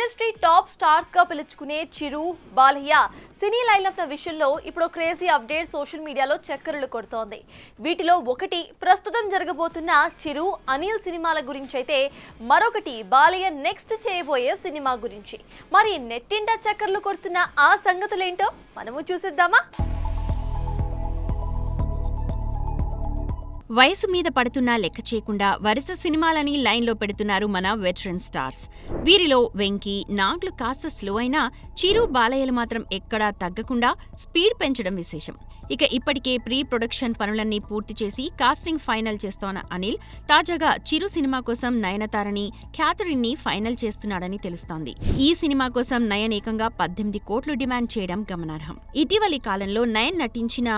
Industry top stars గా పిలుచుకునే చిరు, బాలయ్య సినీ line-up విషయంలో ఇప్పుడు క్రేజీ అప్డేట్ సోషల్ మీడియాలో చక్కర్లు కొడుతోంది. వీటిలో ఒకటి ప్రస్తుతం జరగబోతున్న చిరు, అనిల్ సినిమాల గురించి అయితే మరొకటి బాలయ్య నెక్స్ట్ చేయబోయే సినిమా గురించి. మరి నెట్టింట చక్కర్లు కొడుతున్న ఆ సంగతులేంటో మనము చూసేద్దామా? వయసు మీద పడుతున్నా లెక్క చేయకుండా వరుస సినిమాలని లైన్లో పెడుతున్నారు మన వెటరన్ స్టార్స్. వీరిలో వెంకీ, నాగ్లు కాస్త స్లో అయినా చిరు, బాలయ్యలు మాత్రం ఎక్కడా తగ్గకుండా స్పీడ్ పెంచడం విశేషం. ఇక ఇప్పటికే ప్రీ ప్రొడక్షన్ పనులన్నీ పూర్తి చేసి కాస్టింగ్ ఫైనల్ చేస్తోన్న అనిల్ తాజాగా చిరు సినిమా కోసం నయనతారని, క్యాథరిన్ ని ఫైనల్ చేస్తున్నాడని తెలుస్తోంది. ఈ సినిమా కోసం నయన్ ఏకంగా 18 కోట్లు డిమాండ్ చేయడం గమనార్హం. ఇటీవలి కాలంలో నయన్ నటించిన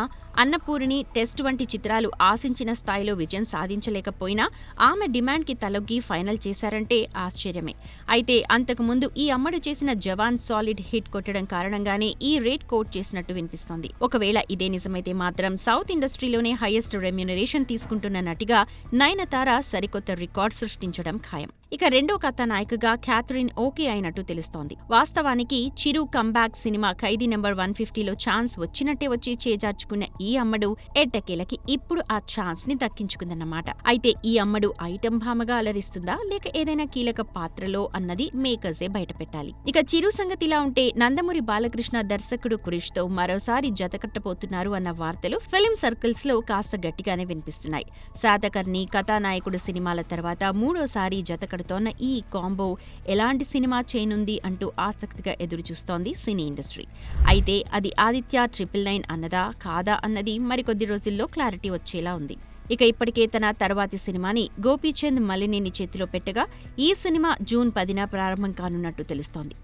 అన్నపూర్ణి, టెస్ట్ వంటి చిత్రాలు ఆశించిన స్థాయిలో విజయం సాధించలేకపోయినా ఆమె డిమాండ్కి తలొగ్గి ఫైనల్ చేశారంటే ఆశ్చర్యమే. అయితే అంతకుముందు ఈ అమ్మడు చేసిన జవాన్ సాలిడ్ హిట్ కొట్టడం కారణంగానే ఈ రేట్ కోట్ చేసినట్టు వినిపిస్తోంది. ఒకవేళ ఇదే నిజమైతే మాత్రం సౌత్ ఇండస్ట్రీలోనే హైయెస్ట్ రెమ్యూనరేషన్ తీసుకుంటున్న నటిగా నయనతార సరికొత్త రికార్డ్ సృష్టించడం ఖాయం. ఇక రెండో కథానాయికగా క్యాథరిన్ ఓకే అయినట్టు తెలుస్తోంది. వాస్తవానికి చిరు కంబ్యాక్ సినిమా ఖైదీ నెంబర్ 150లో ఛాన్స్ వచ్చినట్టే వచ్చి చేజార్చుకున్న ఈ అమ్మడు ఎట్టకేలకి ఇప్పుడు ఆ ఛాన్స్ ని దక్కించుకుందన్నమాట. అయితే ఈ అమ్మడు ఐటెం భామగా అలరిస్తుందా లేక ఏదైనా కీలక పాత్రలో అన్నది మేకర్సే బయటపెట్టాలి. ఇక చిరు సంగతి ఇలా ఉంటే నందమూరి బాలకృష్ణ దర్శకుడు క్రిష్ తో మరోసారి జతకట్టబోతున్నారు అన్న వార్తలు ఫిల్మ్ సర్కిల్స్ లో కాస్త గట్టిగానే వినిపిస్తున్నాయి. శాతకర్ణి, కథానాయకుడు సినిమాల తర్వాత మూడోసారి జతకడుతోన్న ఈ కాంబో ఎలాంటి సినిమా చేయనుంది అంటూ ఆసక్తిగా ఎదురుచూస్తోంది సినీ ఇండస్ట్రీ. అయితే అది ఆదిత్య 999 అన్నదా కాదా అన్నది మరికొద్ది రోజుల్లో క్లారిటీ వచ్చేలా ఉంది. ఇక ఇప్పటికే తన తర్వాతి సినిమాని గోపీచంద్ మలినేని చేతిలో పెట్టగా ఈ సినిమా జూన్ 10న ప్రారంభం కానున్నట్టు తెలుస్తోంది.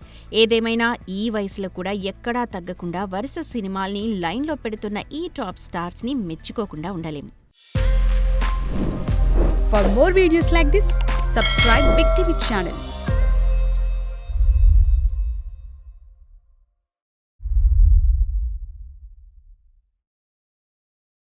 ఏదేమైనా ఈ వయసులో కూడా ఎక్కడా తగ్గకుండా వరుస సినిమాల్ని లైన్లో పెడుతున్న ఈ టాప్ స్టార్స్ ని మెచ్చుకోకుండా ఉండలేం. For more videos like this, subscribe Big TV channel.